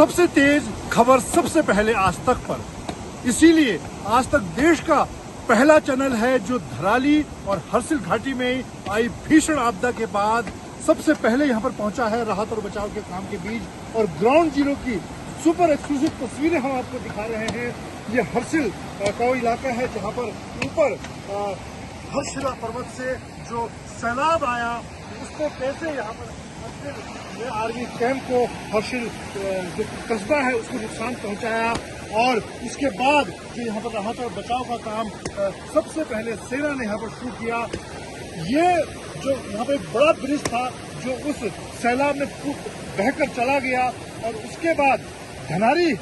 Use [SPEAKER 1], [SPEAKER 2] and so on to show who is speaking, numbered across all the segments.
[SPEAKER 1] सबसे तेज खबर सबसे पहले आज तक पर। इसीलिए आज तक देश का पहला चैनल है जो धराली और हरसिल घाटी में आई भीषण आपदा के बाद सबसे पहले यहां पर पहुंचा है राहत और बचाव के काम के बीच। और ग्राउंड जीरो की सुपर एक्सक्लूसिव तस्वीरें हम आपको दिखा रहे हैं। ये हरसिल का वो इलाका है जहां पर ऊपर हरसिला पर्वत से जो सैलाब आया उसको कैसे यहाँ पर हरसिल आर्मी कैंप को हरसिल जो कस्बा है उसको नुकसान पहुंचाया। और उसके बाद जो यहाँ पर राहत और बचाव का काम सबसे पहले सेना ने यहाँ पर शुरू किया। ये जो यहाँ पर एक बड़ा ब्रिज था जो उस सैलाब में बहकर चला गया। और उसके बाद धनारी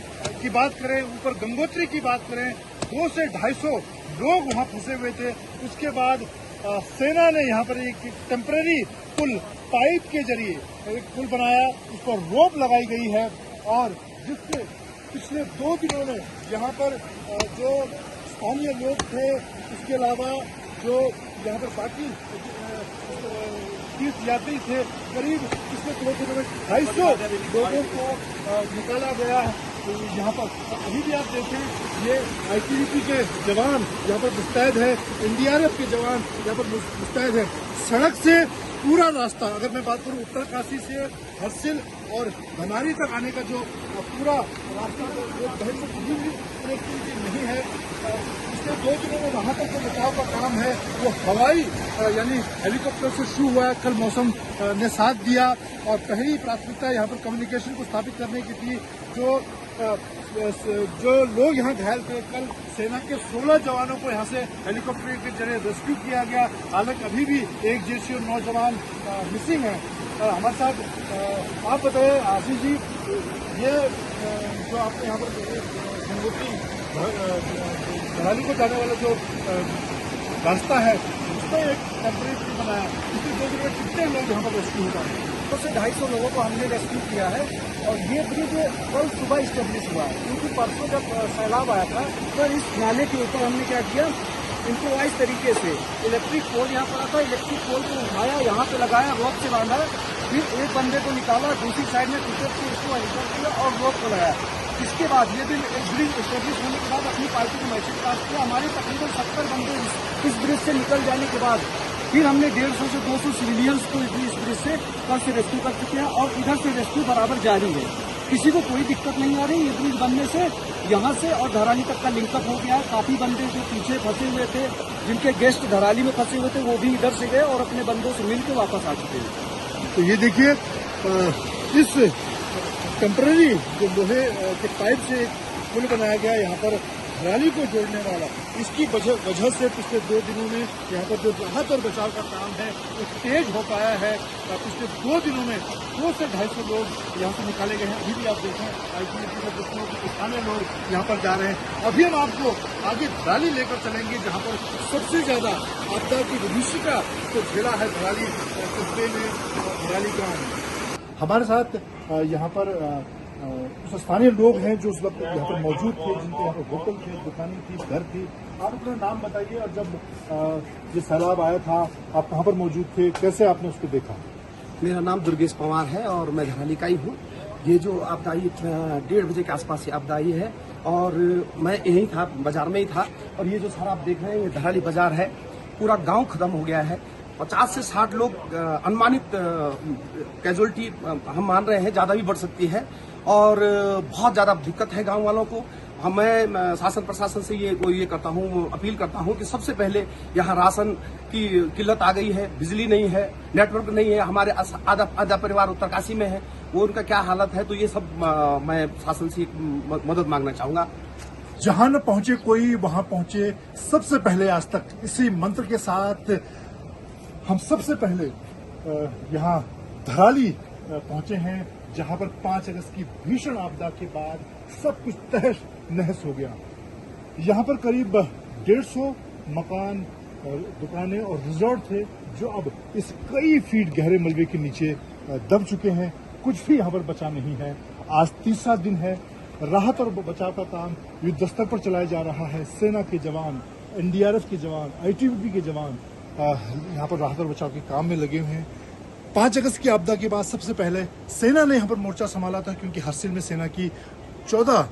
[SPEAKER 1] की बात करें, ऊपर गंगोत्री की बात करें, 200 से 250 लोग वहाँ फंसे हुए थे। उसके बाद सेना ने यहाँ पर एक टेम्पररी पुल पाइप के जरिए एक पुल बनाया, उस पर रोप लगाई गई है। और जिससे पिछले 2 दिनों में यहाँ पर जो स्थानीय लोग थे, उसके अलावा जो यहाँ पर बाकी तीर्थ यात्री थे, करीब पिछले 2 दिनों में 250 लोगों को निकाला गया है यहाँ पर। अभी भी आप देखें ये आईटीबीपी के जवान यहाँ पर मुस्तैद है, एनडीआरएफ के जवान यहाँ पर मुस्तैद है। सड़क से पूरा रास्ता, अगर मैं बात करूं उत्तरकाशी से हरसिल और धनारी तक आने का जो पूरा रास्ता नहीं है। पिछले 2 दिनों में वहां तक जो बचाव का काम है वो हवाई यानी हेलीकॉप्टर से शुरू हुआ है। कल मौसम ने साथ दिया और पहली प्राथमिकता यहाँ पर कम्युनिकेशन को स्थापित करने की थी। जो लोग यहाँ घायल थे, कल सेना के 16 जवानों को यहाँ से हेलीकॉप्टर के जरिए रेस्क्यू किया गया। हालांकि अभी भी एक जेसीओ नौजवान मिसिंग है। हमारे साथ आप बताएं आशीष जी, ये जो आपने यहाँ पर गंगोत्री धराली को जाने वाला जो रास्ता है उसमें एक टेम्परेरी बनाया, इसके 2 दिन में कितने लोग यहाँ पर रेस्क्यू हो गए? 200 से 250 लोगों को हमने रेस्क्यू किया है। और ये ब्रिज कल सुबह स्टेब्लिश हुआ है, क्योंकि परसों जब सैलाब आया था तो इस नाले के ऊपर हमने क्या किया, इम्प्रोवाइज तरीके से इलेक्ट्रिक पोल यहाँ पड़ा था, इलेक्ट्रिक पोल को उठाया, यहाँ पे लगाया, रोप से बांधा, फिर एक बंदे को निकाला, दूसरी साइड में टिकट से इसको एंकर किया और रोप को लगाया। इसके बाद ये दिन ब्रिज स्टेब्लिश होने के बाद अपनी पार्टी को मैसेज पास किया। हमारे तकरीबन 70 बंदे इस ब्रिज से निकल जाने के बाद फिर हमने 150 से 200 सिविलियंस को इस ब्रिज से कल से रेस्क्यू कर चुके हैं। और इधर से रेस्क्यू बराबर जारी है, किसी को कोई दिक्कत नहीं आ रही। ये ब्रिज बनने से यहाँ से और धराली तक का लिंकअप हो गया है। काफी बंदे जो पीछे फंसे हुए थे, जिनके गेस्ट धराली में फंसे हुए थे, वो भी इधर से गए और अपने बंदों से मिलकर वापस आ चुके हैं। तो ये देखिए इस टेम्पररी जो लोहे के पाइप से पुल बनाया गया यहाँ पर धराली को जोड़ने वाला, इसकी वजह से पिछले 2 दिनों में यहाँ पर जो राहत और बचाव का काम है वो तेज हो पाया है। पिछले 2 दिनों में 200 से 250 लोग यहाँ से निकाले गए हैं। अभी भी आप देखें आईटीबीपी के दुश्मनों के स्थानीय लोग यहाँ पर जा रहे हैं। अभी हम आपको आगे धराली लेकर चलेंगे जहाँ पर सबसे ज्यादा आपदा की विभीषिका को झेला है धराली कस्बे में, धराली गाँव में। हमारे साथ यहाँ पर उस स्थानीय लोग हैं जो उस वक्त यहाँ पर मौजूद थे, जिनके यहाँ पर होटल थे, दुकानें थी, घर थी। आप अपना नाम बताइए और जब ये सैलाब आया था आप कहाँ पर मौजूद थे, कैसे आपने उसको देखा?
[SPEAKER 2] मेरा नाम दुर्गेश पवार है और मैं धराली का ही हूँ। ये जो आपदा 1:30 बजे के आसपास से आपदा आई है और मैं यहीं था, बाजार में ही था। और ये जो सारा आप देख रहे हैं ये धराली बाजार है, पूरा गाँव खत्म हो गया है। 50 से 60 लोग अनुमानित कैजुअलिटी हम मान रहे हैं, ज्यादा भी बढ़ सकती है। और बहुत ज्यादा दिक्कत है गांव वालों को। मैं शासन प्रशासन से ये करता हूँ, अपील करता हूँ कि सबसे पहले यहाँ राशन की किल्लत आ गई है, बिजली नहीं है, नेटवर्क नहीं है। हमारे आधा परिवार उत्तरकाशी में है, वो उनका क्या हालत है, तो ये सब मैं शासन से मदद मांगना चाहूंगा।
[SPEAKER 1] जहां न पहुंचे कोई वहां पहुंचे सबसे पहले आज तक, इसी मंत्र के साथ हम सबसे पहले यहाँ धराली पहुंचे हैं जहां पर 5 अगस्त की भीषण आपदा के बाद सब कुछ तहस नहस हो गया। यहाँ पर करीब 150 मकान, दुकानें और रिजॉर्ट थे जो अब इस कई फीट गहरे मलबे के नीचे दब चुके हैं। कुछ भी यहाँ पर बचा नहीं है। आज तीसरा दिन है, राहत और बचाव का काम युद्ध स्तर पर चलाया जा रहा है। सेना के जवान, एनडीआरएफ के जवान, आईटीबीपी के जवान यहाँ पर राहत और बचाव के काम में लगे हुए हैं। 5 अगस्त की आपदा के बाद सबसे पहले सेना ने यहाँ पर मोर्चा संभाला था, क्योंकि हरसिल में सेना की 14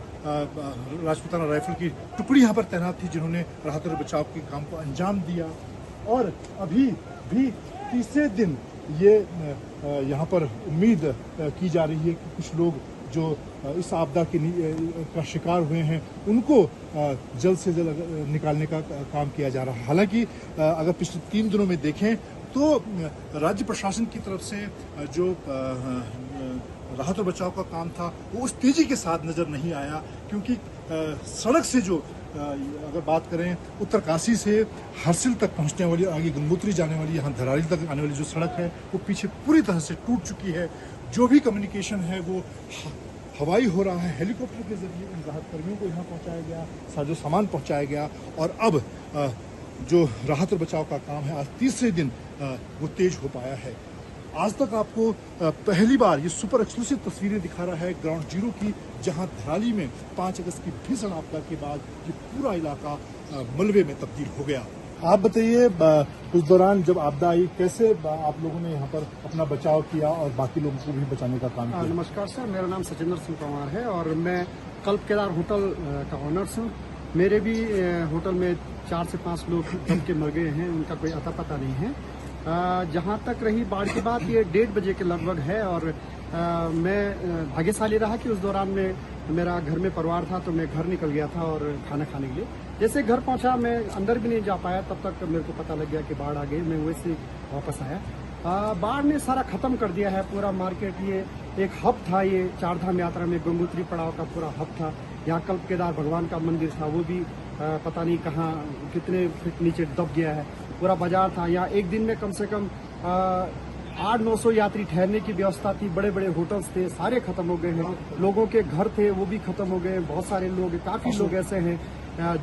[SPEAKER 1] राजपूताना राइफल की टुकड़ी यहाँ पर तैनात थी, जिन्होंने राहत और बचाव के काम को अंजाम दिया। और अभी भी तीसरे दिन ये यहाँ पर उम्मीद की जा रही है कि कुछ लोग जो इस आपदा का शिकार हुए हैं उनको जल्द से जल्द निकालने का काम किया जा रहा है। हालांकि अगर पिछले 3 दिनों में देखें तो राज्य प्रशासन की तरफ से जो राहत और बचाव का काम था वो उस तेजी के साथ नजर नहीं आया, क्योंकि सड़क से जो अगर बात करें उत्तरकाशी से हरसिल तक पहुंचने वाली, आगे गंगोत्री जाने वाली, यहाँ धराली तक आने वाली जो सड़क है वो पीछे पूरी तरह से टूट चुकी है। जो भी कम्युनिकेशन है वो हवाई हो रहा है, हेलीकॉप्टर के जरिए इन राहत कर्मियों को यहाँ पहुँचाया गया, साजो सामान पहुँचाया गया। और अब जो राहत और बचाव का काम है आज तीसरे दिन वो तेज हो पाया है। आज तक आपको पहली बार ये सुपर एक्सक्लूसिव तस्वीरें दिखा रहा है ग्राउंड जीरो की, जहां धराली में 5 अगस्त की भीषण आपदा के बाद ये पूरा इलाका मलबे में तब्दील हो गया। आप बताइए, उस दौरान जब आपदा आई कैसे आप लोगों ने यहाँ पर अपना बचाव किया और बाकी लोगों को भी बचाने का काम किया?
[SPEAKER 3] नमस्कार सर, मेरा नाम सचिंदर सिंह पंवार है और मैं कल्प केदार होटल का ऑनर्स हूँ। मेरे भी होटल में 4 से 5 लोग दब के मर गए हैं, उनका कोई अता पता नहीं है। जहाँ तक रही बाढ़ की बात, ये 1:30 बजे के लगभग है और मैं भाग्यशाली रहा कि उस दौरान में मेरा घर में परिवार था, तो मैं घर निकल गया था और खाना खाने के लिए। जैसे घर पहुंचा, मैं अंदर भी नहीं जा पाया, तब तक मेरे को पता लग गया कि बाढ़ आ गई। मैं वैसे वापस आया। बाढ़ ने सारा खत्म कर दिया है पूरा मार्केट। ये एक हब था, ये 4 धाम यात्रा में गंगोत्री पड़ाव का पूरा हब था। यहाँ कल्प केदार भगवान का मंदिर था, वो भी पता नहीं कहाँ कितने फीट नीचे दब गया है। पूरा बाजार था। यहाँ एक दिन में कम से कम 800-900 यात्री ठहरने की व्यवस्था थी। बड़े बड़े होटल्स थे, सारे खत्म हो गए हैं। लोगों के घर थे वो भी खत्म हो गए। बहुत सारे लोग, काफी लोग ऐसे हैं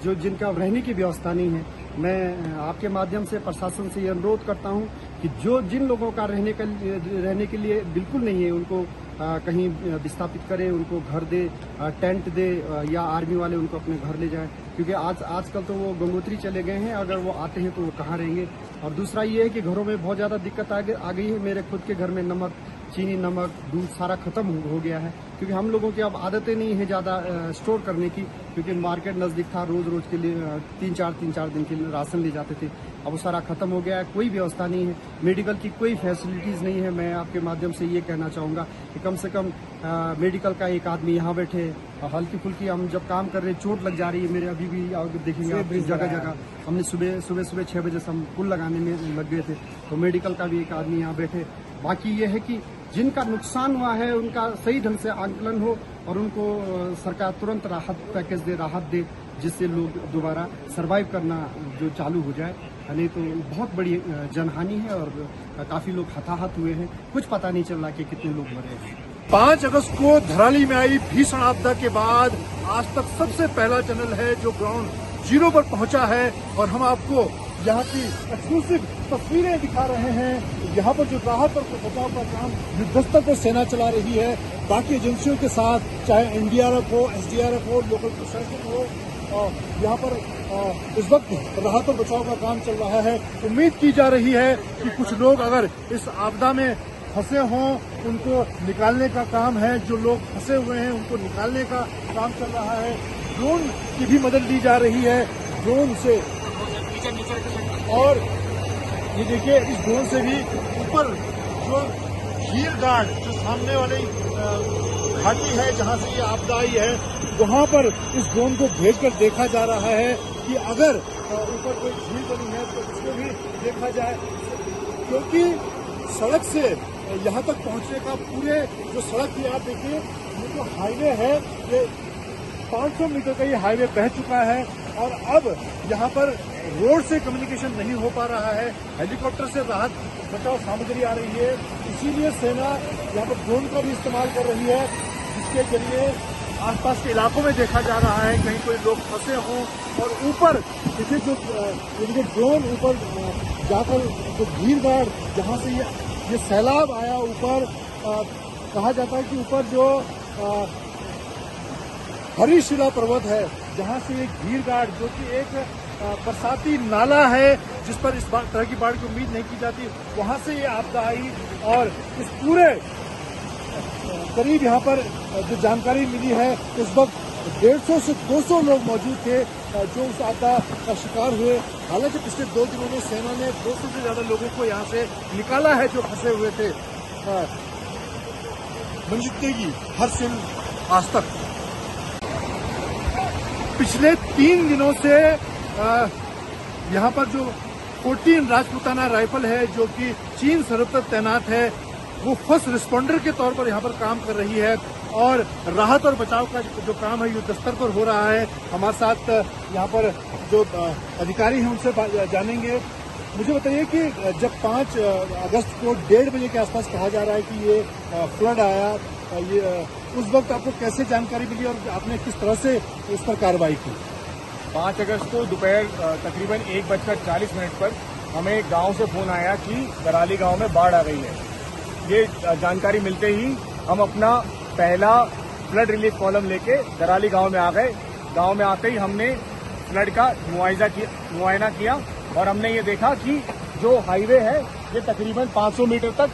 [SPEAKER 3] जो जिनका रहने की व्यवस्था नहीं है। मैं आपके माध्यम से प्रशासन से ये अनुरोध करता हूं कि जिन लोगों का रहने के लिए बिल्कुल नहीं है, उनको कहीं विस्थापित करें, उनको घर दे, टेंट दे, या आर्मी वाले उनको अपने घर ले जाएं, क्योंकि आजकल तो वो गंगोत्री चले गए हैं। अगर वो आते हैं तो वो कहाँ रहेंगे। और दूसरा ये है कि घरों में बहुत ज्यादा दिक्कत आ गई है। मेरे खुद के घर में नमक, चीनी, नमक, दूध सारा खत्म हो गया है, क्योंकि हम लोगों की अब आदतें नहीं है ज्यादा स्टोर करने की, क्योंकि मार्केट नजदीक था। रोज के लिए 3-4 दिन के लिए राशन ले जाते थे। अब वो सारा खत्म हो गया है। कोई व्यवस्था नहीं है, मेडिकल की कोई फैसिलिटीज नहीं है। मैं आपके माध्यम से ये कहना चाहूंगा कि कम से कम मेडिकल का एक आदमी यहाँ बैठे। हल्की फुल्की हम जब काम कर रहे हैं, चोट लग जा रही है मेरे, अभी भी देखेंगे आप जगह जगह। हमने सुबह 6 बजे से हम पुल लगाने में लग गए थे, तो मेडिकल का भी एक आदमी यहाँ बैठे। बाकी ये है कि जिनका नुकसान हुआ है उनका सही ढंग से आंकलन हो और उनको सरकार तुरंत राहत पैकेज दे, राहत दे, जिससे लोग दोबारा सरवाइव करना जो चालू हो जाए। नहीं तो बहुत बड़ी जनहानि है और काफी लोग हताहत हुए हैं। कुछ पता नहीं चल रहा कि कितने लोग मरे हैं।
[SPEAKER 1] 5 अगस्त को धराली में आई भीषण आपदा के बाद आज तक सबसे पहला चैनल है जो ग्राउंड जीरो पर पहुंचा है, और हम आपको यहाँ की एक्सक्लूसिव तस्वीरें दिखा रहे हैं। यहाँ पर जो राहत और बचाव का काम युद्धस्तर पर सेना चला रही है, बाकी एजेंसियों के साथ, चाहे एनडीआरएफ हो, एसडीआरएफ हो, लोकल प्रशासन हो, यहाँ पर इस वक्त राहत और बचाव का काम चल रहा है। उम्मीद की जा रही है कि कुछ लोग अगर इस आपदा में फंसे हों, उनको निकालने का काम है। जो लोग फंसे हुए हैं उनको निकालने का काम चल रहा है। ड्रोन की भी मदद ली जा रही है, ड्रोन से। और ये देखिए, इस ड्रोन से भी ऊपर जो हीर गार्ड, जो सामने वाली घाटी है जहां से ये आपदा आई है, वहां पर इस ड्रोन को भेजकर देखा जा रहा है कि अगर ऊपर कोई झील बनी है तो उसको भी देखा जाए, क्योंकि सड़क से यहाँ तक पहुँचने का पूरे जो सड़क की आप देखिए, ये जो हाईवे है ये 500 मीटर का ये हाईवे बह चुका है। और अब यहाँ पर रोड से कम्युनिकेशन नहीं हो पा रहा है, हेलीकॉप्टर से राहत बचाव सामग्री आ रही है। इसीलिए सेना यहाँ पर ड्रोन का भी इस्तेमाल कर रही है, जिसके जरिए आसपास के इलाकों में देखा जा रहा है कहीं कोई लोग फंसे हों। और ऊपर देखिए जो ड्रोन ऊपर जाकर जो भीड़ भाड़, जहाँ से ये सैलाब आया ऊपर, कहा जाता है कि ऊपर जो हरिशिला पर्वत है, जहाँ से एक भीड़ गार्ड, जो कि एक बरसाती नाला है जिस पर इस तरह की बाढ़ की उम्मीद नहीं की जाती, वहां से ये आपदा आई। और इस पूरे करीब यहाँ पर जो जानकारी मिली है, इस वक्त 150 से 200 लोग मौजूद थे जो उस आपदा का शिकार हुए। हालांकि पिछले 2 दिनों में सेना ने 200 से ज्यादा लोगों को यहाँ से निकाला है जो फंसे हुए थे। मंजीत नेगी, हर्षिल, आज तक। पिछले 3 दिनों से यहाँ पर जो 14 राजपूताना राइफल है जो कि चीन सरहद पर तैनात है, वो फर्स्ट रिस्पॉन्डर के तौर पर यहाँ पर काम कर रही है और राहत और बचाव का जो काम है युद्ध स्तर पर हो रहा है। हमारे साथ यहाँ पर जो अधिकारी हैं उनसे जानेंगे। मुझे बताइए कि जब 5 अगस्त को 1:30 बजे के आसपास कहा जा रहा है कि ये फ्लड आया, ये उस वक्त आपको कैसे जानकारी मिली और आपने किस तरह से इस पर कार्रवाई की?
[SPEAKER 4] 5 अगस्त को दोपहर तकरीबन 1:40 पर हमें गांव से फोन आया कि दराली गांव में बाढ़ आ गई है। ये जानकारी मिलते ही हम अपना पहला फ्लड रिलीफ कॉलम लेके दराली गांव में आ गए। गांव में आते ही हमने फ्लड का मुआयना किया और हमने ये देखा कि जो हाईवे है ये तकरीबन 500 मीटर तक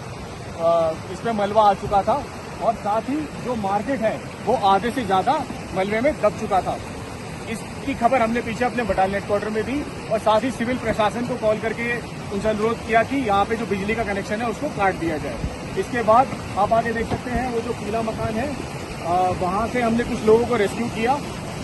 [SPEAKER 4] इसमें मलबा आ चुका था और साथ ही जो मार्केट है वो आधे से ज्यादा मलबे में दब चुका था। इसकी खबर हमने पीछे अपने बटालियन हेडक्वार्टर में दी और साथ ही सिविल प्रशासन को कॉल करके उनसे अनुरोध किया कि यहाँ पे जो बिजली का कनेक्शन है उसको काट दिया जाए। इसके बाद आप आगे देख सकते हैं वो जो पीला मकान है, वहाँ से हमने कुछ लोगों को रेस्क्यू किया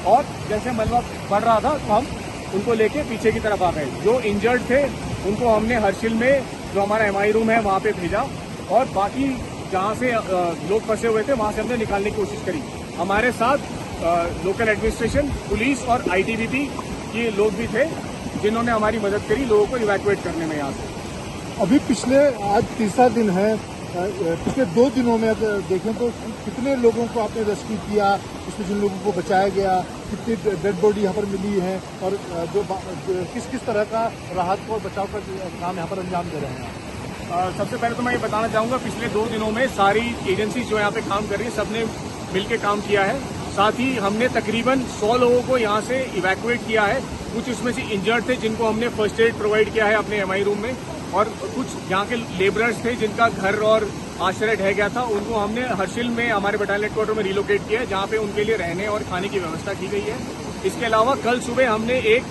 [SPEAKER 4] और जैसे मलबा बढ़ रहा था तो हम उनको लेके पीछे की तरफ आ गए। जो इंजर्ड थे उनको हमने हर्षिल में जो हमारा MI रूम है वहाँ पे भेजा और बाकी जहाँ से लोग फंसे हुए थे वहाँ से हमने निकालने की कोशिश करी। हमारे साथ लोकल एडमिनिस्ट्रेशन, पुलिस और ITBP के लोग भी थे जिन्होंने हमारी मदद करी लोगों को इवैक्यूएट करने में यहाँ से।
[SPEAKER 1] अभी पिछले आज तीसरा दिन है, पिछले 2 दिनों में अगर देखें तो कितने लोगों को आपने रेस्क्यू किया, उसमें जिन लोगों को बचाया गया, कितनी डेड बॉडी यहाँ पर मिली है और जो किस किस तरह का राहत और बचाव का काम यहाँ पर अंजाम दे रहे हैं?
[SPEAKER 4] सबसे पहले तो मैं ये बताना चाहूँगा पिछले 2 दिनों में सारी एजेंसी जो यहाँ पे काम कर रही है सबने मिलकर काम किया है। साथ ही हमने तकरीबन 100 लोगों को यहाँ से इवैक्यूएट किया है। कुछ उसमें से इंजर्ड थे जिनको हमने फर्स्ट एड प्रोवाइड किया है अपने MI रूम में और कुछ यहाँ के लेबरर्स थे जिनका घर और आश्रय ढह गया था, उनको हमने हर्षिल में हमारे बटालियन हेडक्वार्टर में रिलोकेट किया है जहाँ पे उनके लिए रहने और खाने की व्यवस्था की गई है। इसके अलावा कल सुबह हमने एक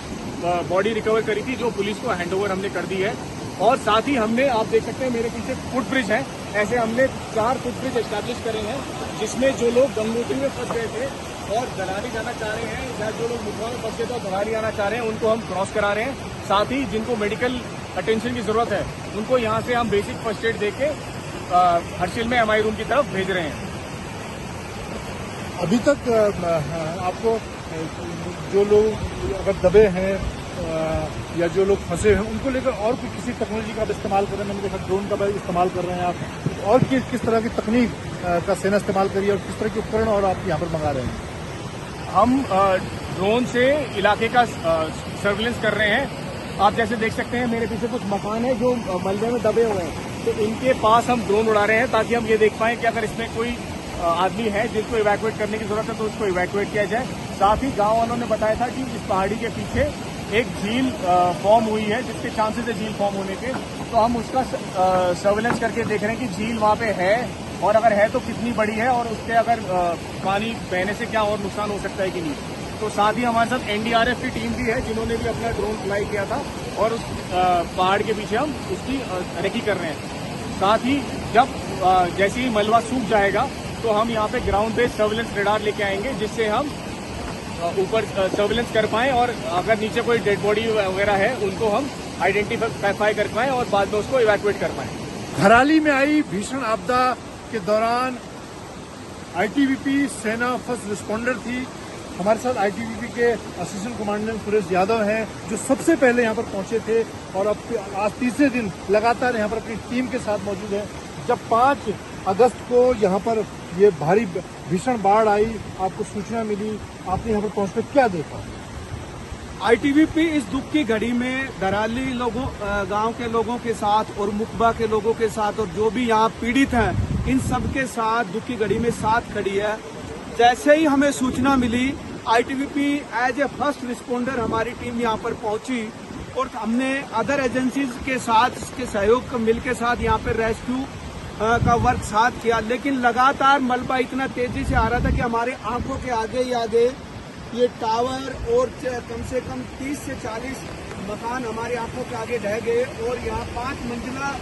[SPEAKER 4] बॉडी रिकवर करी थी जो पुलिस को हैंडओवर हमने कर दी है और साथ ही हमने, आप देख सकते हैं मेरे पीछे फुट ब्रिज है, ऐसे हमने 4 फुट ब्रिज एस्टैब्लिश करे हैं जिसमें जो लोग गंगोत्री में फंस गए थे और दराली जाना चाह रहे हैं या जो लोग मुखवा में फंस गए थे और दराली आना चाह रहे हैं उनको हम क्रॉस करा रहे हैं। साथ ही जिनको मेडिकल अटेंशन की जरूरत है उनको यहाँ से हम बेसिक फर्स्ट एड देके हर्षिल में MI रूम की तरफ भेज रहे हैं।
[SPEAKER 1] अभी तक आपको जो लोग अगर दबे हैं या जो लोग फंसे हैं उनको लेकर और भी किसी टेक्नोलॉजी का इस्तेमाल कर रहे हैं? मैंने देखा ड्रोन का इस्तेमाल कर रहे हैं आप, और किस तरह की तकनीक का सेना इस्तेमाल करिए और किस तरह के उपकरण और आप यहाँ पर मंगा रहे हैं?
[SPEAKER 4] हम ड्रोन से इलाके का सर्विलेंस कर रहे हैं। आप जैसे देख सकते हैं मेरे पीछे कुछ मकान है जो मलबे में दबे हुए हैं, तो इनके पास हम ड्रोन उड़ा रहे हैं ताकि हम ये देख पाएं कि अगर इसमें कोई आदमी है जिसको इवैक्यूएट करने की जरूरत है तो उसको इवैक्यूएट किया जाए। साथ ही गांव वालों ने बताया था कि इस पहाड़ी के पीछे एक झील फॉर्म हुई है जिसके चांसेस है झील फॉर्म होने के, तो हम उसका सर्विलेंस करके देख रहे हैं कि झील वहाँ पे है और अगर है तो कितनी बड़ी है और उसके अगर पानी बहने से क्या और नुकसान हो सकता है कि नहीं। तो साथ ही हमारे साथ NDRF की टीम भी है जिन्होंने भी अपना ड्रोन फ्लाई किया था और उस पहाड़ के पीछे हम उसकी रेकी कर रहे हैं। साथ ही जब जैसे ही मलबा सूख जाएगा तो हम यहाँ पे ग्राउंड बेस्ड सर्विलेंस रेडार लेके आएंगे जिससे हम ऊपर सर्विलेंस कर पाएं और अगर नीचे कोई डेड बॉडी वगैरह है उनको हम आइडेंटिफाई कर पाएं और बाद में उसको इवैक्यूएट कर पाएं।
[SPEAKER 1] धराली में आई भीषण आपदा के दौरान ITBP सेना फर्स्ट रिस्पॉन्डर थी। हमारे साथ ITBP के असिस्टेंट कमांडेंट सुरेश यादव हैं जो सबसे पहले यहाँ पर पहुंचे थे और अब आज तीसरे दिन लगातार यहाँ पर अपनी टीम के साथ मौजूद हैं। जब 5 अगस्त को यहाँ पर ये भारी भीषण बाढ़ आई, आपको सूचना मिली, आपने यहाँ पर पहुंचकर क्या देखा?
[SPEAKER 5] ITBP इस दुख की घड़ी में दराली लोगों, गांव के लोगों के साथ और मुकबा के लोगों के साथ और जो भी यहाँ पीड़ित हैं इन सब के साथ दुख की घड़ी में साथ खड़ी है। जैसे ही हमें सूचना मिली ITBP as a first responder हमारी टीम यहाँ पर पहुंची और हमने अदर एजेंसीज के साथ इसके सहयोग मिल के साथ यहाँ पर रेस्क्यू का वर्क साथ किया, लेकिन लगातार मलबा इतना तेजी से आ रहा था कि हमारे आंखों के आगे ही आगे ये टावर और कम से कम 30 से 40 मकान हमारी आंखों के आगे ढह गए और यहाँ 5 मंजिला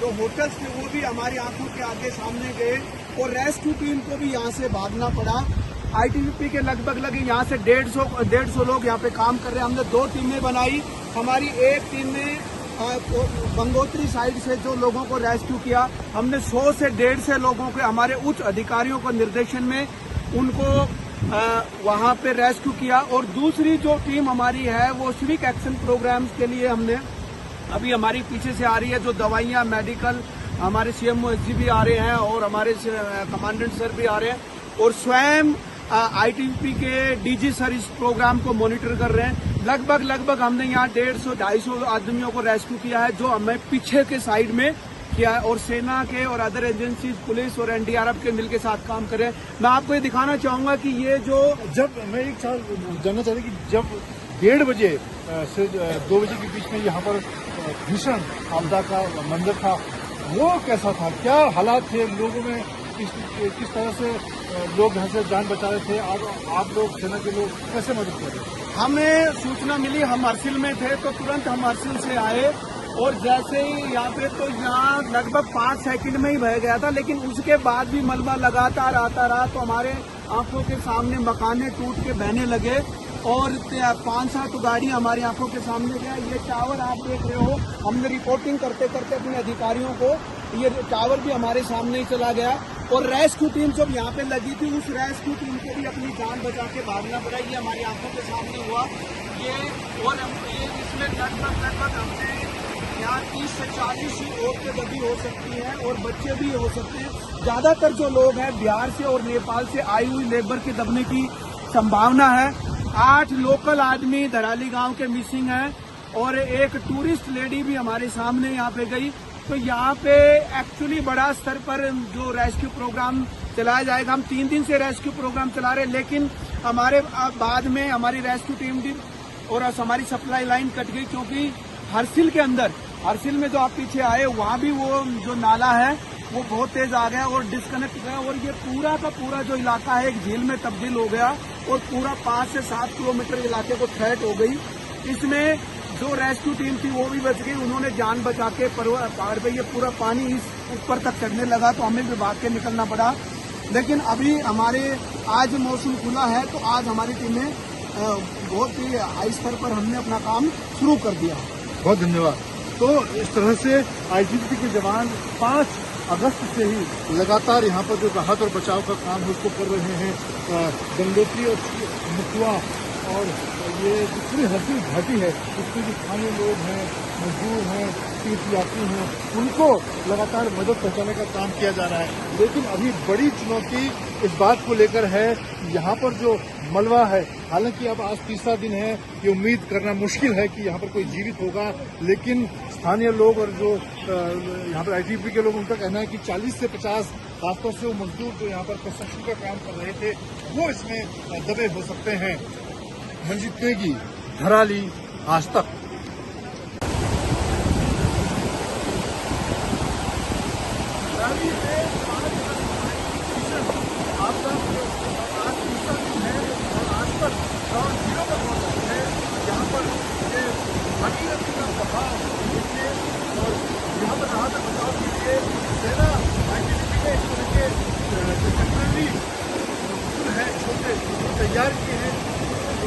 [SPEAKER 5] जो होटल्स थे वो भी हमारी आंखों के आगे सामने गए और रेस्क्यू टीम को भी यहाँ से भागना पड़ा। आईटीबीपी के लगभग यहाँ से 150 लोग यहाँ पे काम कर रहे हैं। हमने 2 टीमें बनाई। हमारी एक टीम ने गंगोत्री साइड से जो लोगों को रेस्क्यू किया, हमने 100 से 150 लोगों के हमारे उच्च अधिकारियों को निर्देशन में उनको वहां पे रेस्क्यू किया। और दूसरी जो टीम हमारी है वो सिविक एक्शन प्रोग्राम्स के लिए हमने अभी हमारी पीछे से आ रही है, जो दवाइयां मेडिकल हमारे सीएमओ एसजी भी आ रहे हैं और हमारे कमांडेंट सर भी आ रहे हैं और स्वयं आईटीबीपी के डीजी सर इस प्रोग्राम को मॉनिटर कर रहे हैं। लगभग हमने यहाँ 150-250 आदमियों को रेस्क्यू किया है, जो हमें पीछे के साइड में किया है और सेना के और अदर एजेंसीज पुलिस और एनडीआरएफ के मिलकर साथ काम कर रहे हैं। मैं आपको ये दिखाना चाहूंगा कि ये जो
[SPEAKER 1] जब मैं एक साल जानना चाहता कि जब 1:30 बजे से 2 बजे के बीच में यहाँ पर भीषण आपदा का मंजर था, वो कैसा था? क्या हालात थे लोगों में? किस तरह से लोग यहाँ से जान बचा रहे थे और आप लोग सेना के लोग कैसे मदद कर रहे थे?
[SPEAKER 5] हमें सूचना मिली, हम हरसिल में थे तो तुरंत हम हरसिल से आए और जैसे ही यहाँ पे तो यहाँ लगभग 5 सेकंड में ही बह गया था, लेकिन उसके बाद भी मलबा लगातार आता रहा तो हमारे आंखों के सामने मकाने टूट के बहने लगे और 5-7 गाड़ी हमारी आंखों के सामने गया। ये टावर आप देख रहे हो, हमने रिपोर्टिंग करते करते अपने अधिकारियों को ये टावर भी हमारे सामने ही चला गया और रेस्क्यू टीम जब यहाँ पे लगी थी उस रेस्क्यू टीम को भी अपनी जान बचा के भागना पड़ा। ये हमारी आंखों के सामने हुआ ये और ये इसमें लगभग हमने यहाँ 30 से 40 औरतें दबी हो सकती हैं और बच्चे भी हो सकते हैं। ज्यादातर जो लोग हैं बिहार से और नेपाल से आई हुई लेबर के दबने की संभावना है। 8 लोकल आदमी धराली गांव के मिसिंग हैं और एक टूरिस्ट लेडी भी हमारे सामने यहाँ पे गई। तो यहाँ पे एक्चुअली बड़ा स्तर पर जो रेस्क्यू प्रोग्राम चलाया जाएगा, हम 3 दिन से रेस्क्यू प्रोग्राम चला रहे हैं, लेकिन हमारे बाद में हमारी रेस्क्यू टीम भी और हमारी सप्लाई लाइन कट गई क्योंकि हरसिल के अंदर, हरसिल में जो आप पीछे आए वहाँ भी वो जो नाला है वो बहुत तेज आ गया और डिस्कनेक्ट गया और ये पूरा का पूरा जो इलाका है एक झील में तब्दील हो गया और पूरा 5 से 7 किलोमीटर इलाके को थ्रेट हो गई। इसमें जो रेस्क्यू टीम थी वो भी बच गई, उन्होंने जान बचा के पहाड़ पे ये पूरा पानी इस ऊपर तक चढ़ने लगा तो हमें भी भाग के निकलना पड़ा। लेकिन अभी हमारे आज मौसम खुला है तो आज हमारी टीमें बहुत ही हाई स्तर पर हमने अपना काम शुरू कर दिया।
[SPEAKER 1] बहुत धन्यवाद। तो इस तरह से आईटीबीपी के जवान 5 अगस्त से ही लगातार यहाँ पर जो राहत और बचाव का काम है उसको कर रहे हैं। गंगोत्री और मुखुआ और ये पूरी हरसिल घाटी है उसमें जो स्थानीय लोग हैं, मजदूर हैं, तीर्थयात्री हैं, उनको लगातार मदद पहुंचाने का काम किया जा रहा है। लेकिन अभी बड़ी चुनौती इस बात को लेकर है, यहाँ पर जो मलबा है, हालांकि अब आज 3रा दिन है, ये उम्मीद करना मुश्किल है कि यहाँ पर कोई जीवित होगा, लेकिन स्थानीय लोग और जो यहाँ पर आईटीबीपी के लोग, उनका कहना है कि 40 से 50 खासतौर से वो मजदूर जो यहाँ पर कंस्ट्रक्शन का काम कर रहे थे वो इसमें दबे हो सकते हैं। मंजीत नेगी, धराली, आज तक। तैयार किए हैं,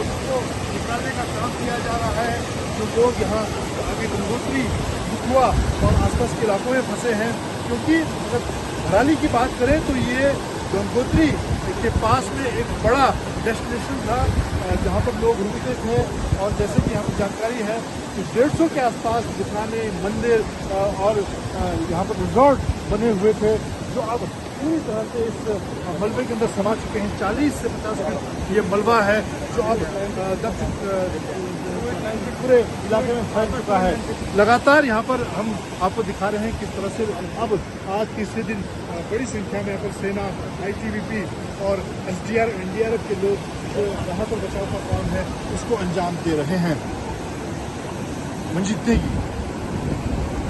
[SPEAKER 1] उसको निकालने का काम किया जा रहा है। जो लोग यहाँ अभी गंगोत्री, मुखुआ और आसपास के इलाकों में फंसे हैं, क्योंकि अगर धराली की बात करें तो ये गंगोत्री के पास में एक बड़ा डेस्टिनेशन था जहाँ पर लोग रुकते थे और जैसे कि यहाँ पर जानकारी है कि 150 के आसपास दुकानें, मंदिर और यहाँ पर रिजॉर्ट बने हुए थे जो अब पूरी तरह से इस मलबे के अंदर समा चुके हैं। 40 से 50 फीट ये मलबा है जो अब दब
[SPEAKER 4] ब्लैंकेट पूरे इलाके में फैल चुका है।
[SPEAKER 1] लगातार यहाँ पर हम आपको दिखा रहे हैं किस तरह से अब आज तीसरे दिन बड़ी संख्या में यहाँ पर सेना, ITBP और SDR NDRF के लोग जो राहत और बचाव का काम है उसको अंजाम दे रहे हैं। मंजीत नेगी,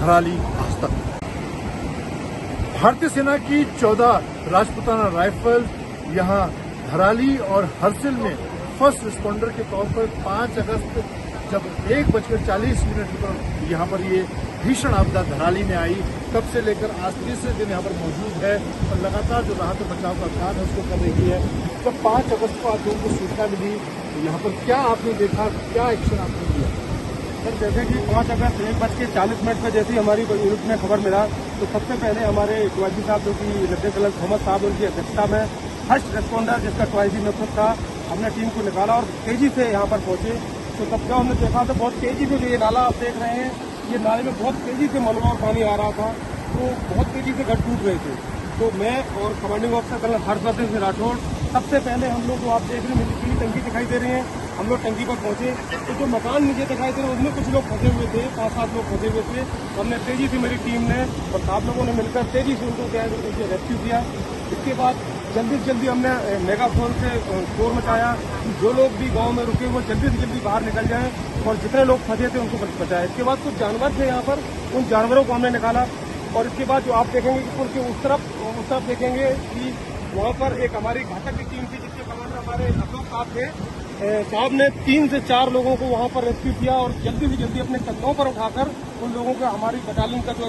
[SPEAKER 1] धराली, आज तक। भारतीय सेना की 14 राजपूताना राइफल यहाँ धराली और हरसिल में फर्स्ट रिस्पॉन्डर के तौर पर 5 अगस्त जब 1:40 पर यहाँ पर ये भीषण आपदा धराली में आई, तब से लेकर आज तीसरे दिन यहाँ पर मौजूद है और लगातार जो राहत और बचाव का काम है उसको कर रही है। जब 5 अगस्त को आप लोगों को सूचना मिली, यहाँ पर क्या आपने देखा, क्या एक्शन आपने लिया?
[SPEAKER 6] सर, जैसे कि 5 अगस्त 1:40 पर जैसे ही हमारी यूनिट में खबर मिला तो सबसे पहले हमारे टवाजी साहब जो कि लेफ्टिनेंट जनरल मोहम्मद साहब उनकी अध्यक्षता में फर्स्ट रिस्पॉन्डर जिसका टवाजी में खुद था, हमने टीम को निकाला और तेजी से यहाँ पर पहुंचे। तो तब का हमने देखा तो बहुत तेजी से जो ये नाला आप देख रहे हैं, ये नाले में बहुत तेजी से मलबा और पानी आ रहा था, तो बहुत तेजी से घर टूट रहे थे। तो मैं और commanding officer colonel Harshvardhan Singh Rathore सबसे पहले हम लोग जो आप देख रहे हैं मुझे पीली टंकी दिखाई दे रही है, हम लोग टंकी पर पहुंचे तो जो मकान मुझे दिखाई दे रहे हैं उसमें कुछ लोग फंसे हुए थे, 5-7 लोग फंसे हुए थे। हमने तेजी से, मेरी टीम ने और आप लोगों ने मिलकर तेजी से उनको क्या उनसे रेस्क्यू किया। इसके बाद जल्दी से जल्दी हमने मेगाफोन से शोर मचाया कि जो लोग भी गांव में रुके वो जल्दी से जल्दी बाहर निकल जाएं और जितने लोग फंसे थे उनको बचाया। इसके बाद कुछ जानवर थे यहाँ पर, उन जानवरों को हमने निकाला और इसके बाद जो आप देखेंगे कि पुल के उस तरफ देखेंगे कि वहाँ पर एक हमारी घातक की टीम थी जिसके कमांडर हमारे अशोक साहब थे। साहब ने 3 से 4 लोगों को वहाँ पर रेस्क्यू किया और जल्दी से जल्दी अपने कंधों पर उठाकर उन लोगों को हमारी बटालियन का जो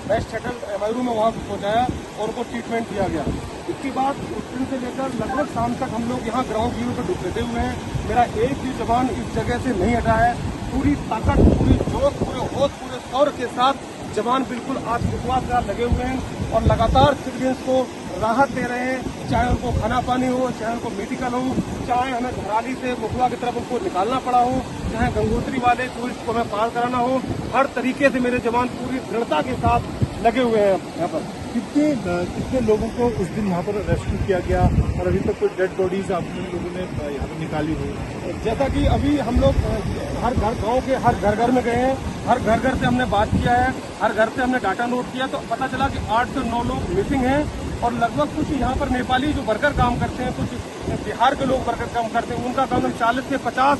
[SPEAKER 6] बेस्ट शटल MIRU में वहाँ पहुँचाया और उनको ट्रीटमेंट दिया गया। इसके बाद उस दिन से लेकर लगभग शाम तक हम लोग यहाँ ग्राउंड जीरो पर डटे हुए हैं। मेरा एक भी जवान इस जगह से नहीं हटा है। पूरी ताकत, पूरी जोश, पूरे होश, पूरे शौर्य के साथ जवान बिल्कुल आत्मविश्वास के साथ लगे हुए हैं और लगातार सिविलियंस को राहत दे रहे हैं, चाहे उनको खाना पानी हो, चाहे उनको मेडिकल हो, चाहे हमें धराली से मुखवा की तरफ उनको निकालना पड़ा हो, चाहे गंगोत्री वाले टूरिस्ट को हमें पार कराना हो, हर तरीके से मेरे जवान पूरी दृढ़ता के साथ लगे हुए हैं यहाँ पर।
[SPEAKER 1] कितने लोगों को उस दिन यहाँ पर रेस्क्यू किया गया और अभी तक कोई डेड बॉडीज आप लोगों ने यहाँ पर निकाली हुई?
[SPEAKER 6] जैसा कि अभी हम लोग हर घर, गांव के हर घर में गए हैं, हर घर से हमने बात किया है, हर घर से हमने डाटा नोट किया, तो पता चला कि 8 से 9 लोग मिसिंग हैं और लगभग कुछ यहाँ पर नेपाली जो वर्कर काम करते हैं, कुछ बिहार के लोग वर्कर काम करते हैं, उनका कम 40 से 50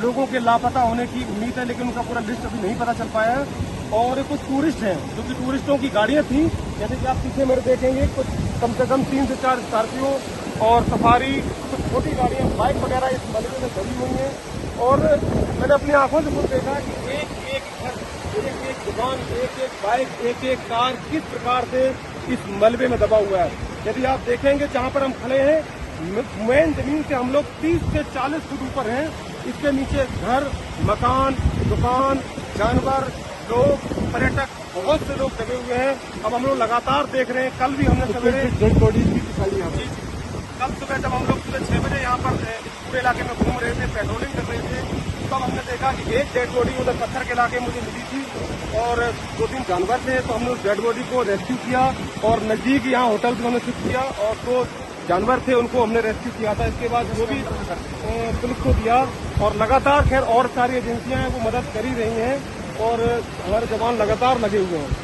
[SPEAKER 6] लोगों के लापता होने की उम्मीद है, लेकिन उनका पूरा लिस्ट अभी नहीं पता चल पाया है। और कुछ टूरिस्ट हैं जो कि टूरिस्टों की गाड़ियाँ थी, जैसे कि आप पीछे मेरे देखेंगे कुछ कम से कम 3 से 4 स्कॉर्पियो और सफारी, कुछ छोटी गाड़ियाँ, बाइक वगैरह इस मलबे में खड़ी हुई हैं। और मैंने अपनी आंखों से खुद देखा कि एक घर, एक दुकान, एक बाइक, एक कार किस प्रकार से इस मलबे में दबा हुआ है। यदि आप देखेंगे जहाँ पर हम खड़े हैं, मेन जमीन से हम लोग 30 से 40 फुट ऊपर हैं। इसके नीचे घर, मकान, दुकान, जानवर, लोग, पर्यटक, बहुत से लोग दबे हुए हैं। अब हम लोग लगातार देख रहे हैं। कल भी हमने सवेरे
[SPEAKER 1] डेड बॉडीज भी निकाली यहाँ पर।
[SPEAKER 6] कल सुबह जब हम लोग सुबह 6 बजे यहाँ पर पूरे इलाके में घूम रहे थे, पेट्रोलिंग कर रहे थे, तब हमने देखा कि एक डेड बॉडी उधर पत्थर के इलाके मुझे मिली थी और 2-3 जानवर थे। तो हमने उस डेड बॉडी को रेस्क्यू किया और नजदीक यहाँ होटल भी हमने शिफ्ट किया और 2 जानवर थे उनको हमने रेस्क्यू किया था। इसके बाद जो भी पुलिस को दिया और लगातार खैर और सारी एजेंसियां हैं वो मदद कर ही रही हैं और हमारे जवान लगातार लगे हुए हैं।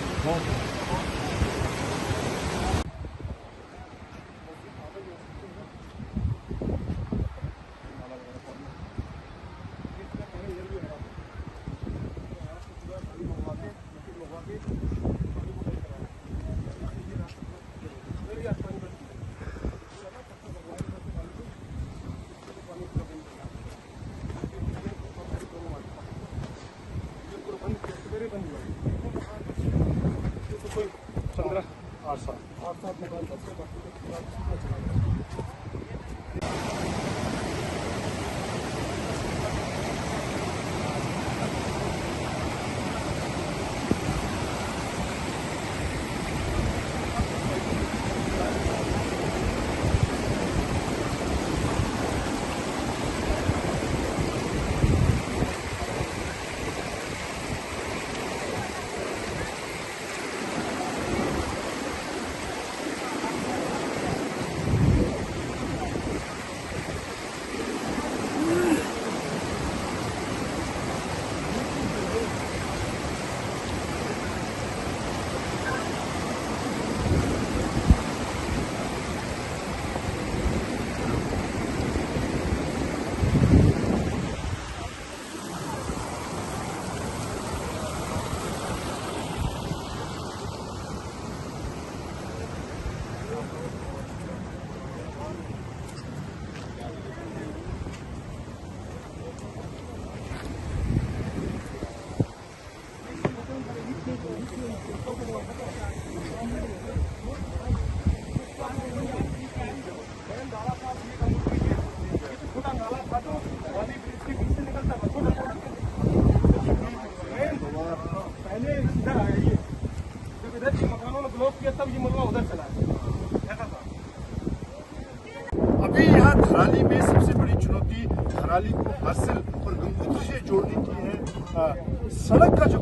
[SPEAKER 1] सड़क का जो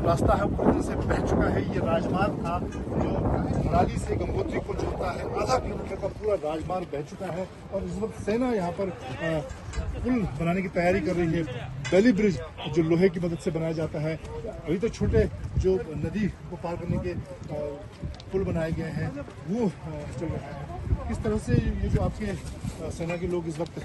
[SPEAKER 1] रास्ता है पूरी तरह से बह चुका है। ये राजमार्ग था जो धराली से गंगोत्री को जोड़ता है, आधा किलोमीटर का पूरा राजमार्ग बह चुका है और इस वक्त सेना यहाँ पर पुल बनाने की तैयारी कर रही है। बेली ब्रिज जो लोहे की मदद से बनाया जाता है, अभी तो छोटे जो नदी को पार करने के पुल बनाए गए हैं वो चल रहा है। किस तरह से ये जो आपके सेना के लोग इस वक्त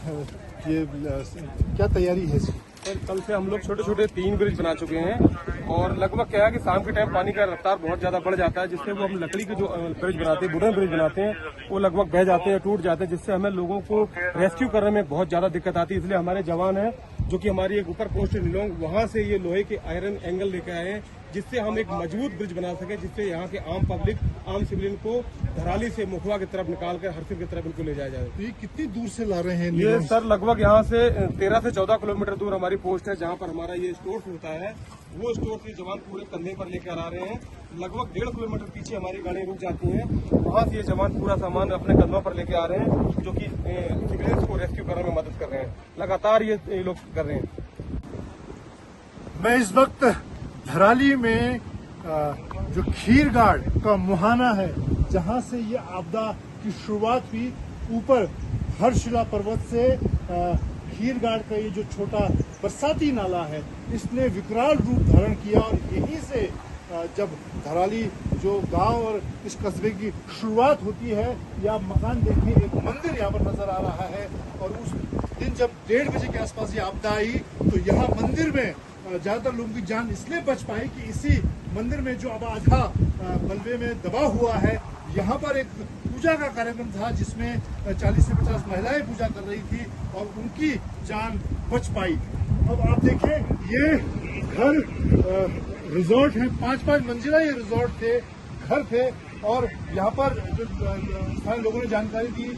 [SPEAKER 1] ये क्या तैयारी है इसकी?
[SPEAKER 6] सर, कल से हम लोग छोटे छोटे 3 ब्रिज बना चुके हैं और लगभग क्या है कि शाम के टाइम पानी का रफ्तार बहुत ज्यादा बढ़ जाता है, जिससे वो हम लकड़ी के जो ब्रिज बनाते हैं, वुडन ब्रिज बनाते हैं, वो लगभग बह जाते हैं, टूट जाते हैं, जिससे हमें लोगों को रेस्क्यू करने में बहुत ज्यादा दिक्कत आती है। इसलिए हमारे जवान हैं जो कि हमारी एक ऊपर पोस्ट नीलोंग, वहां से ये लोहे के आयरन एंगल लेकर आए हैं, जिससे हम एक मजबूत ब्रिज बना सके, जिससे यहाँ के आम पब्लिक, आम सिविलियन को धराली से मुखवा की तरफ निकालकर हरसिल की तरफ इनको ले जाया जाए।
[SPEAKER 1] तो ये कितनी दूर से ला रहे हैं?
[SPEAKER 6] ये सर लगभग यहाँ से 13 से 14 किलोमीटर दूर हमारी पोस्ट है, जहाँ पर हमारा ये स्टोर होता है। वो स्टोर से जवान पूरे कंधे पर लेकर आ रहे हैं। लगभग 1.5 किलोमीटर पीछे हमारी गाड़ियां रुक जाती हैं, वहाँ से ये जवान पूरा सामान अपने कंधों पर लेकर आ रहे हैं, जो कि सिविलियंस को रेस्क्यू करने में मदद कर रहे हैं। लगातार ये लोग कर रहे हैं।
[SPEAKER 1] मैं इस वक्त धराली में जो खीरगाड़ का मुहाना है, जहां से ये आपदा की शुरुआत हुई, ऊपर हरशिला पर्वत से खीरगाड़ का ये जो छोटा बरसाती नाला है, इसने विकराल रूप धारण किया और यहीं से जब धराली जो गांव और इस कस्बे की शुरुआत होती है, या मकान देखिए, एक मंदिर यहाँ पर नजर आ रहा है। और उस दिन जब 1:30 बजे के आसपास ये आपदा आई, तो यहाँ मंदिर में ज्यादातर लोगों की जान इसलिए बच पाई कि इसी मंदिर में जो अब आधा मलबे में दबा हुआ है, यहाँ पर एक पूजा का कार्यक्रम था जिसमें 40 से 50 महिलाएं पूजा कर रही थी और उनकी जान बच पाई। अब आप देखें, ये घर रिजॉर्ट है, 5-5 मंजिला ये रिजॉर्ट थे, घर थे। और यहाँ पर जो स्थानीय लोगों ने जानकारी दी,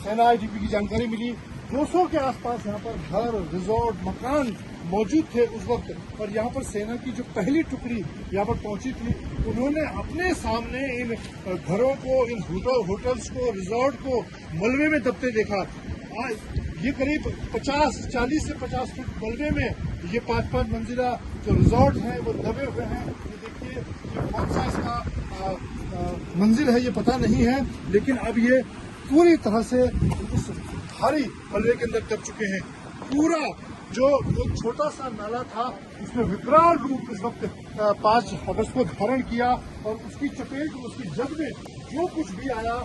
[SPEAKER 1] सेना आईटीबी की जानकारी मिली, 200 के आसपास यहाँ पर घर, रिजॉर्ट, मकान मौजूद थे उस वक्त। और यहाँ पर सेना की जो पहली टुकड़ी यहाँ पर पहुंची थी, उन्होंने अपने सामने इन घरों को, इन होटल्स को, रिजॉर्ट को मलबे में दबते देखा। ये करीब 40 से 50 फुट मलबे में ये 5-5 मंजिला जो रिजॉर्ट है वो दबे हुए हैं। ये देखिए, ये कौन सा इसका मंजिल है ये पता नहीं है, लेकिन अब ये पूरी तरह से उस भारी मलबे के अंदर दब चुके हैं। पूरा जो एक छोटा सा नाला था, उसने विकराल रूप इस वक्त 5 अगस्त को धारण किया और उसकी चपेट, उसकी जद में जो कुछ भी आया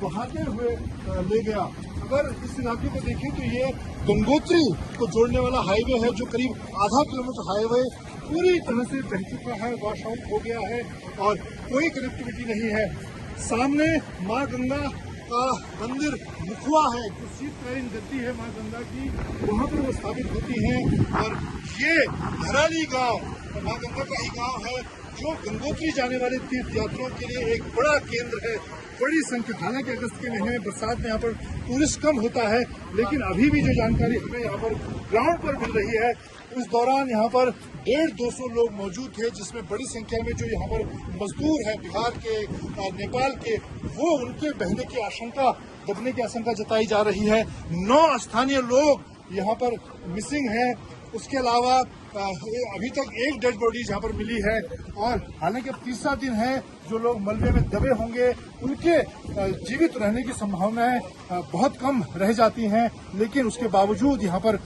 [SPEAKER 1] बहाते हुए ले गया। अगर इस इलाके को देखें तो ये गंगोत्री को जोड़ने वाला हाईवे है, जो करीब आधा किलोमीटर हाईवे पूरी तरह से बह चुका है, वॉश आउट हो गया है और कोई कनेक्टिविटी नहीं है। सामने माँ गंगा का मंदिर मुखवा है, जो शीतकालीन गद्दी है माँ गंगा की, वहाँ पर वो स्थापित होती है। और ये धराली गांव माँ गंगा का ही गांव है, जो गंगोत्री जाने वाले तीर्थ यात्रियों के लिए एक बड़ा केंद्र है। बड़ी संख्या, हालांकि अगस्त के महीने में बरसात में यहाँ पर टूरिस्ट कम होता है, लेकिन अभी भी जो जानकारी हमें यहाँ पर ग्राउंड पर मिल रही है, उस दौरान यहाँ पर 150-200 लोग मौजूद थे, जिसमें बड़ी संख्या में जो यहाँ पर मजदूर हैं बिहार के, नेपाल के, वो उनके बहने की आशंका, दबने की आशंका जताई जा रही है। 9 स्थानीय लोग यहाँ पर मिसिंग हैं। उसके अलावा अभी तक एक डेड बॉडी यहाँ पर मिली है और हालांकि अब तीसरा दिन है, जो लोग मलबे में दबे होंगे उनके जीवित रहने की संभावनाएं बहुत कम रह जाती हैं। लेकिन उसके बावजूद यहाँ पर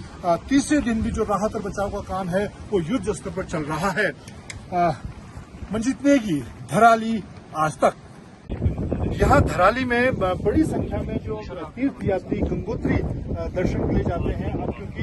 [SPEAKER 1] तीसरे दिन भी जो राहत और बचाव का काम है वो युद्ध स्तर पर चल रहा है। मंजीत नेगी, धराली, आज तक। यहाँ धराली में बड़ी संख्या में जो तीर्थ यात्री गंगोत्री दर्शन के लिए जाते हैं। अब क्योंकि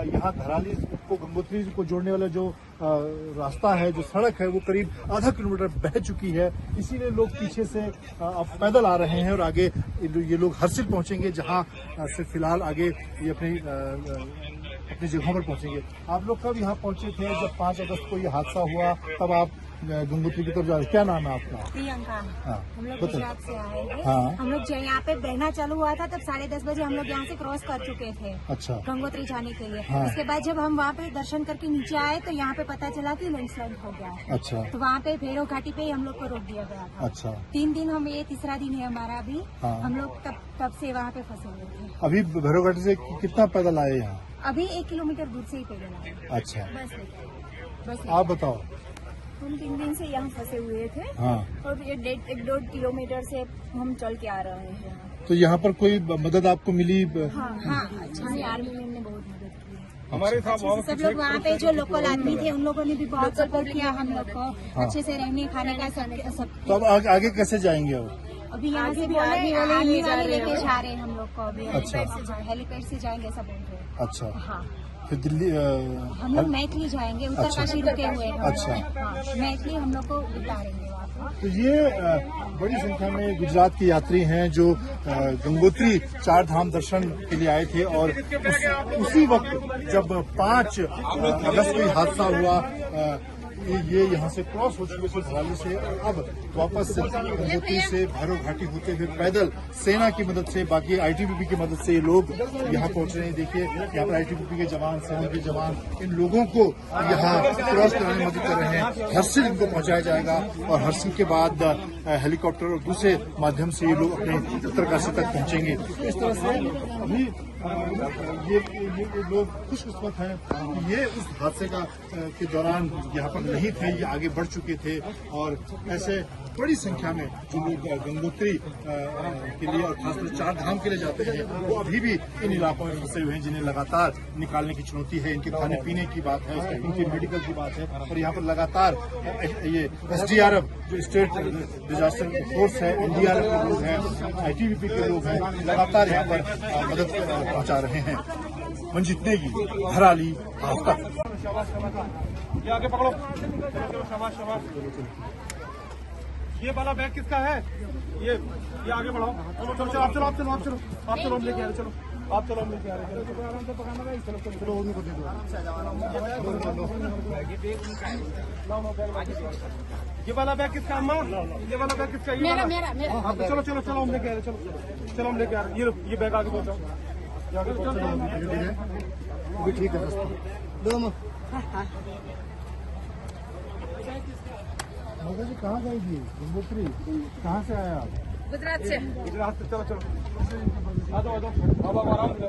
[SPEAKER 1] यहाँ धराली को गंगोत्री को जोड़ने वाला जो रास्ता है, जो सड़क है, वो करीब आधा किलोमीटर बह चुकी है, इसीलिए लोग पीछे से अब पैदल आ रहे हैं और आगे ये लोग हरसिल पहुंचेंगे, जहाँ से फिलहाल आगे ये अपनी जगहों पर पहुंचेंगे। आप लोग कब यहाँ पहुंचे थे जब 5 अगस्त को ये हादसा हुआ? तब आप गंगोत्री की तरफ जा रहे, क्या नाम है आपका?
[SPEAKER 7] प्रियंका।
[SPEAKER 1] हाँ,
[SPEAKER 7] हम लोग गुजरात से आए हैं।
[SPEAKER 1] हाँ।
[SPEAKER 7] हम लोग यहाँ पे बहना चालू हुआ था तब 10:30 बजे हम लोग यहाँ से क्रॉस कर चुके थे।
[SPEAKER 1] अच्छा।
[SPEAKER 7] गंगोत्री जाने के लिए।
[SPEAKER 1] हाँ।
[SPEAKER 7] उसके बाद जब हम वहाँ पे दर्शन करके नीचे आए तो यहाँ पे पता चला कि लैंडस्लाइड हो गया है।
[SPEAKER 1] अच्छा।
[SPEAKER 7] तो वहाँ पे भैरव घाटी पे हम लोग को रोक दिया गया था।
[SPEAKER 1] अच्छा।
[SPEAKER 7] 3 दिन हम, ये तीसरा दिन है हमारा अभी।
[SPEAKER 1] हाँ।
[SPEAKER 7] हम लोग तब से वहाँ पे फंसे हुए थे।
[SPEAKER 1] अभी भैरव घाटी से कितना पैदल आए यहाँ?
[SPEAKER 7] अभी 1 किलोमीटर दूर से ही पैदल आए।
[SPEAKER 1] अच्छा।
[SPEAKER 7] बस लेके बस
[SPEAKER 1] आप बताओ।
[SPEAKER 7] हम 3 दिन से यहाँ फंसे हुए थे
[SPEAKER 1] हाँ,
[SPEAKER 7] और ये 1.5 किलोमीटर से हम चल के आ रहे हैं।
[SPEAKER 1] तो यहाँ पर कोई मदद आपको मिली?
[SPEAKER 7] हाँ हाँ, हमें आर्मी मैन ने बहुत मदद की है।
[SPEAKER 4] हमारे साथ
[SPEAKER 7] सब लोग वहाँ पे जो लोकल आदमी थे उन लोगों ने भी बहुत सपोर्ट किया हम लोग को, अच्छे से रहने खाने का सब।
[SPEAKER 1] तो अब आगे कैसे जाएंगे अब?
[SPEAKER 7] अभी यहाँ से आर्मी वाले लेके जा रहे हैं हम लोग को। अभी
[SPEAKER 1] अच्छा।
[SPEAKER 7] हेलीपैड से जाएंगे सब बोल रहे हैं।
[SPEAKER 1] अच्छा,
[SPEAKER 7] हाँ,
[SPEAKER 1] फिर दिल्ली
[SPEAKER 7] हम लोग मैथिली जाएंगे, उत्तरकाशी रुके हुए हैं।
[SPEAKER 1] अच्छा।
[SPEAKER 7] हाँ, मैथिली हम लोग को उतारेंगे वहाँ पे।
[SPEAKER 1] तो ये बड़ी संख्या में गुजरात के यात्री हैं जो गंगोत्री चार धाम दर्शन के लिए आए थे और उसी वक्त जब 5 अगस्त को हादसा हुआ, ये यहाँ से क्रॉस हो चुके थे धराली से, और अब वापस गंगोत्री से भैरव घाटी होते हुए पैदल सेना की मदद से, बाकी आईटीबीपी की मदद से ये लोग यहाँ पहुंच रहे हैं। देखिए यहाँ पर आईटीबीपी के जवान, सेना के जवान इन लोगों को यहाँ क्रॉस कराने में मदद कर रहे हैं। हरसिल इनको पहुंचाया जाएगा और हरसिल के बाद हेलीकॉप्टर और दूसरे माध्यम से ये लोग अपने उत्तरकाशी तक पहुंचेंगे। इस तरह से अभी ये लोग खुशकिस्मत हैं कि ये उस हादसे के दौरान यहाँ पर नहीं थे, ये आगे बढ़ चुके थे। और ऐसे बड़ी संख्या में जो लोग गंगोत्री के लिए और खासकर चार धाम के लिए जाते हैं वो अभी भी इन इलाकों में फंसे हुए हैं, जिन्हें लगातार निकालने की चुनौती है। इनके खाने पीने की बात है, इनकी मेडिकल की बात है, और यहाँ पर लगातार ये एसडीआरएफ जो स्टेट डिजास्टर फोर्स है, एनडीआरएफ के लोग हैं, आईटीबीपी के लोग हैं, लगातार यहाँ पर मदद पहुंचा रहे हैं। मंजीत नेगी, धराली, आज तक।
[SPEAKER 6] ये आगे पकड़ो, चलो शाबाश शाबाश। ये वाला बैग किसका है? ये आगे बढ़ाओ। चलो चलो चलो, आप चलो आप चलो आप चलो आप चलो, हम लेके आ रहे, चलो आप चलो, हम लेके आ रहे, चलो आराम से पकड़ना भाई, चलो चलो चलो, उनको दे दो। ये वाला बैग किसका अम्मा? ये वाला बैग किसका? मेरा मेरा मेरा। चलो चलो चलो, हम लेके आ रहे, चलो चलो, हम लेके आ रहे। ये बैग आगे पहुंचाओ,
[SPEAKER 1] ठीक है दोनों। मगर जी कहाँ गई थी गंगोत्री? कहाँ से आया आप?
[SPEAKER 7] गुजरात से।
[SPEAKER 6] गुजरात से। चलो चलो आ जाओ आ जाओ, अब आराम से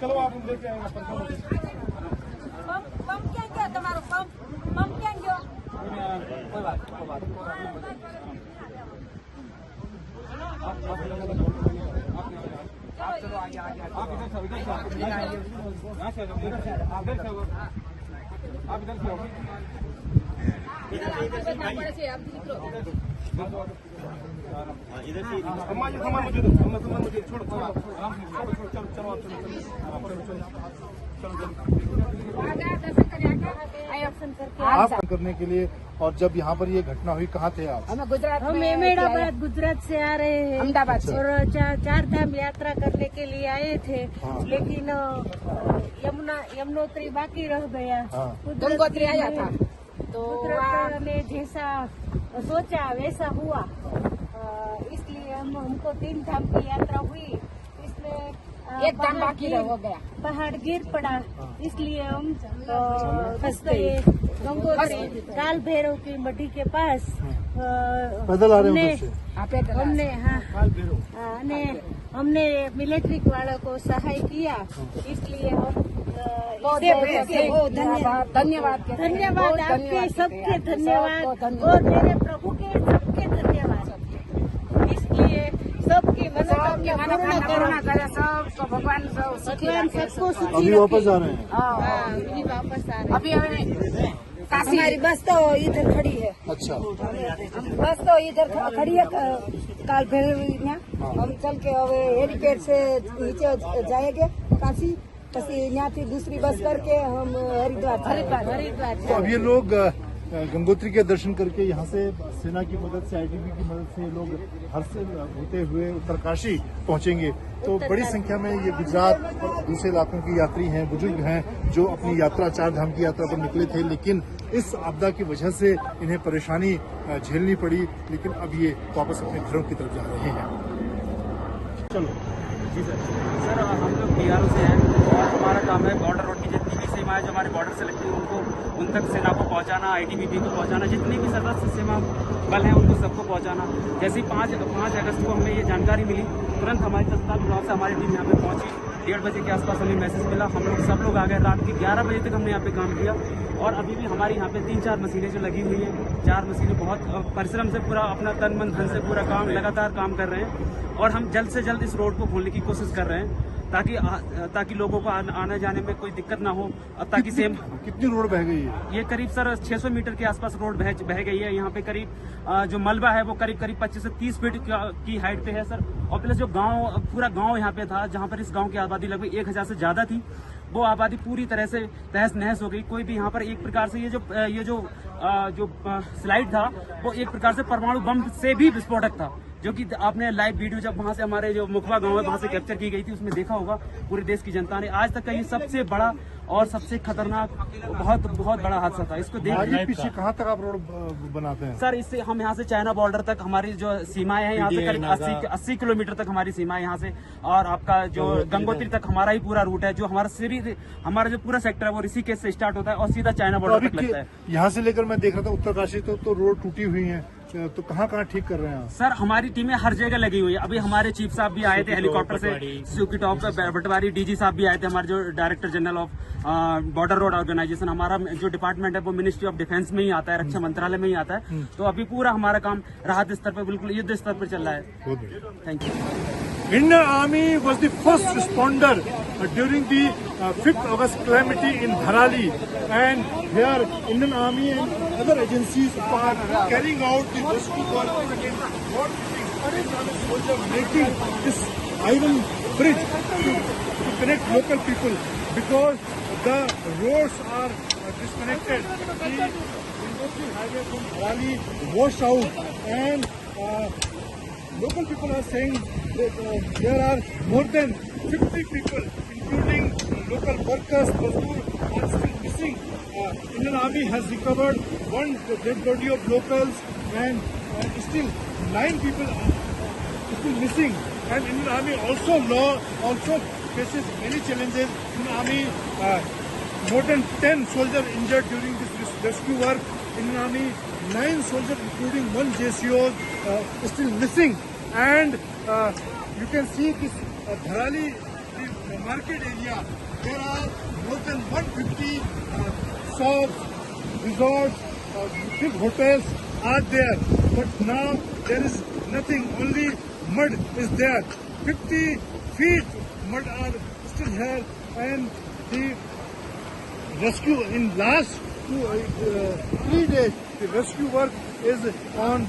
[SPEAKER 6] चलो, आप लेके आएंगे।
[SPEAKER 7] पम्प क्या तुम्हारा पम्प क्या गयो?
[SPEAKER 6] कोई बात आप चलो आगे आगे, आप इधर से यहाँ से आप इधर से, आप इधर से अम्मा ये सामान मुझे दो, अम्मा सामान मुझे छोड़ो, आराम से छोड़ो छोड़ो, चलो चलो आप
[SPEAKER 1] आप करने के लिए। और जब यहाँ पर ये घटना हुई कहाँ थे आप?
[SPEAKER 8] हम अहमदाबाद गुजरात से आ रहे हैं, अहमदाबाद से, और चार धाम यात्रा करने के लिए आए थे।
[SPEAKER 1] हाँ।
[SPEAKER 8] लेकिन यमुनोत्री बाकी रह गया।
[SPEAKER 1] हाँ।
[SPEAKER 8] गंगोत्री आया था तो कुदरत ने जैसा सोचा वैसा हुआ, इसलिए हमको 3 धाम की यात्रा हुई। इसमें
[SPEAKER 7] एक धाम बाकी हो गया,
[SPEAKER 8] पहाड़ गिर पड़ा, इसलिए हम फंस गए गंगोत्री। काल भैरव की मढ़ी के पास
[SPEAKER 1] पैदल आ रहे हैं
[SPEAKER 8] हमने मिलिट्री वालों को सहाय किया, इसलिए हम धन्यवाद आपके सबके धन्यवाद, और मेरे प्रभु के सबके धन्यवाद। इसलिए सबकी मनोकामना पूर्ण करे, सबको भगवान सबको सुखी
[SPEAKER 1] अभी वापस आ रहे हैं?
[SPEAKER 8] अभी वापस आ रहे हैं।
[SPEAKER 7] अभी हमारी बस तो इधर खड़ी है।
[SPEAKER 1] अच्छा,
[SPEAKER 7] बस तो इधर खड़ी है काल भैरव में। हम चल के अब हेलीपैड से नीचे जाएंगे काशी, यहाँ से दूसरी बस करके हम हरिद्वार।
[SPEAKER 1] तो अब ये लोग गंगोत्री के दर्शन करके यहाँ से सेना की मदद से, आईटीबी की मदद से लोग हरसिल होते हुए उत्तरकाशी पहुंचेंगे। तो बड़ी संख्या में ये गुजरात और दूसरे इलाकों के यात्री हैं, बुजुर्ग हैं, जो अपनी यात्रा चार धाम की यात्रा पर निकले थे, लेकिन इस आपदा की वजह से इन्हें परेशानी झेलनी पड़ी। लेकिन अब ये वापस अपने घरों की तरफ जा रहे हैं। चलो
[SPEAKER 9] जी सर हम लोग BRO से हैं और हमारा काम है बॉर्डर रोड की जितनी भी सीमाएं जो हमारे बॉर्डर से लगती हैं उनको उन तक सेना को पहुंचाना, ITBP को पहुंचाना, जितनी भी सदस्य सीमा बल हैं उनको सबको पहुंचाना। जैसे ही 5 अगस्त को हमें ये जानकारी मिली, तुरंत हमारी तत्काल विभाग से हमारी टीम यहाँ पे पहुंची 1:30 बजे के आसपास हमें मैसेज मिला। हम लोग सब लोग आ गए। रात के 11 बजे तक हमने यहाँ पे काम किया और अभी भी हमारी यहाँ पे 3-4 मशीनें जो लगी हुई हैं, 4 मशीनें बहुत परिश्रम से पूरा अपना तन मन धन से पूरा काम लगातार काम कर रहे हैं और हम जल्द से जल्द इस रोड को खोलने की कोशिश कर रहे हैं ताकि लोगों को आने जाने में कोई दिक्कत ना हो। अब ताकि सेम
[SPEAKER 1] कितनी रोड बह गई है?
[SPEAKER 9] ये करीब सर 600 मीटर के आसपास रोड बह गई है। यहाँ पे करीब जो मलबा है वो करीब 25 से 30 फीट की हाइट पे है सर। और प्लस जो पूरा गांव यहाँ पे था, जहाँ पर इस गांव की आबादी लगभग 1000 से ज्यादा थी, वो आबादी पूरी तरह से तहस नहस हो गई। कोई भी यहाँ पर एक प्रकार से ये जो स्लाइड था वो एक प्रकार से परमाणु बम से भी विस्फोटक था, जो कि आपने लाइव वीडियो जब वहां से हमारे जो मुखवा गांव है वहां से कैप्चर की गई थी, उसमें देखा होगा। पूरे देश की जनता ने आज तक का ये सबसे बड़ा और सबसे खतरनाक बहुत बड़ा हादसा था। इसको
[SPEAKER 1] आगे पीछे कहाँ तक आप रोड बनाते हैं?
[SPEAKER 9] सर इससे हम यहाँ से चाइना बॉर्डर तक हमारी जो सीमाएं हैं, यहाँ से करीब 80 किलोमीटर तक हमारी सीमा है यहाँ से। और आपका जो गंगोत्री तक हमारा ही पूरा रूट है। जो हमारा जो पूरा सेक्टर है वो ऋषिकेश से स्टार्ट होता है और सीधा चाइना बॉर्डर तक लगता है।
[SPEAKER 1] यहाँ से लेकर मैं देख रहा था उत्तरकाशी तो रोड टूटी हुई है, तो कहाँ ठीक कर रहे हैं आप?
[SPEAKER 9] सर हमारी टीमें हर जगह लगी हुई है। अभी हमारे चीफ साहब भी आए थे हेलीकॉप्टर से, सुकी टॉप बटवारी डीजी साहब भी आए थे, हमारे जो director general of border road organisation, हमारा जो डिपार्टमेंट है वो मिनिस्ट्री ऑफ डिफेंस में ही आता है, रक्षा मंत्रालय में ही आता है। तो अभी पूरा हमारा काम राहत स्तर पर, बिल्कुल युद्ध स्तर पर चल रहा है। Thank you.
[SPEAKER 1] Indian Army was the first responder during the 5th August calamity in Dharali, and here Indian Army and other agencies are carrying out the rescue work against soldiers making this iron bridge to connect local people because the roads are disconnected. The Gangotri highway from Dharali washed out, and local people are saying that there are more than 50 people, including local workers, Mazdoor, are still missing. Indian Army has recovered one dead body of locals, and still 9 people are still missing. And Indian Army also faces many challenges. Indian Army, more than 10 soldiers injured during this rescue work. Indian Army, 9 soldiers, including 1 JCO, still missing. And you can see this Dharali, the market area. There are more than 150 shops, resorts, big hotels are there. But now there is nothing. Only mud is there. 50 feet mud are still here, and the rescue in last 3 days, the rescue work is on.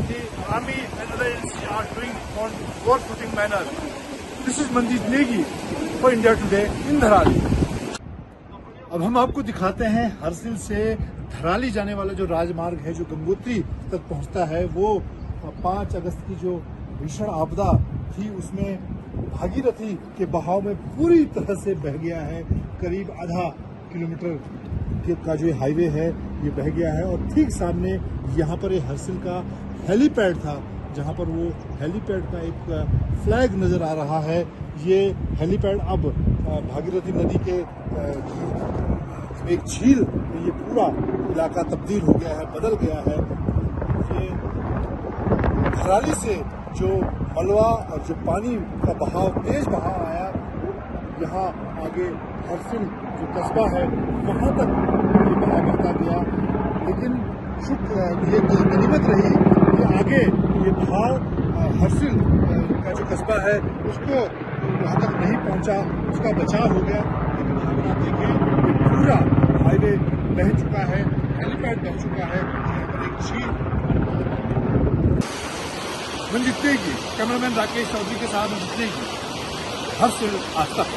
[SPEAKER 1] The Army and other agencies are doing on war-footing manner. This is Manjeet Negi for India Today in Dharali. अब हम आपको दिखाते हैं हरसिल से धराली जाने वाला जो राजमार्ग है, जो गंगोत्री तक पहुंचता है, वो 5 अगस्त की जो भीषण आपदा थी उसमें भागीरथी के बहाव में पूरी तरह से बह गया है। करीब आधा किलोमीटर का जो हाईवे है ये बह गया है, और ठीक सामने यहाँ पर हरसिल का हेलीपैड था, जहाँ पर वो हेलीपैड का एक फ्लैग नजर आ रहा है। ये हेलीपैड अब भागीरथी नदी के एक झील, ये पूरा इलाका तब्दील हो गया है, बदल गया है। ये धराली से जो मलबा और जो पानी का बहाव, तेज बहाव आया, यहाँ आगे हरसिल जो कस्बा है वहाँ तक ये बहाव बढ़ता गया। लेकिन ये गनीमत रही कि आगे ये बहाव हरसिल का जो कस्बा है उसको वहाँ तक नहीं पहुँचा, उसका बचाव हो गया। लेकिन अगर आप देखें पूरा हाईवे बह चुका है, हेलीपैड बह चुका है, यहाँ पर एक झील। मंजीत नेगी, कैमरामैन राकेश चौधरी के साथ मंजीत नेगी, हरसिल आज तक।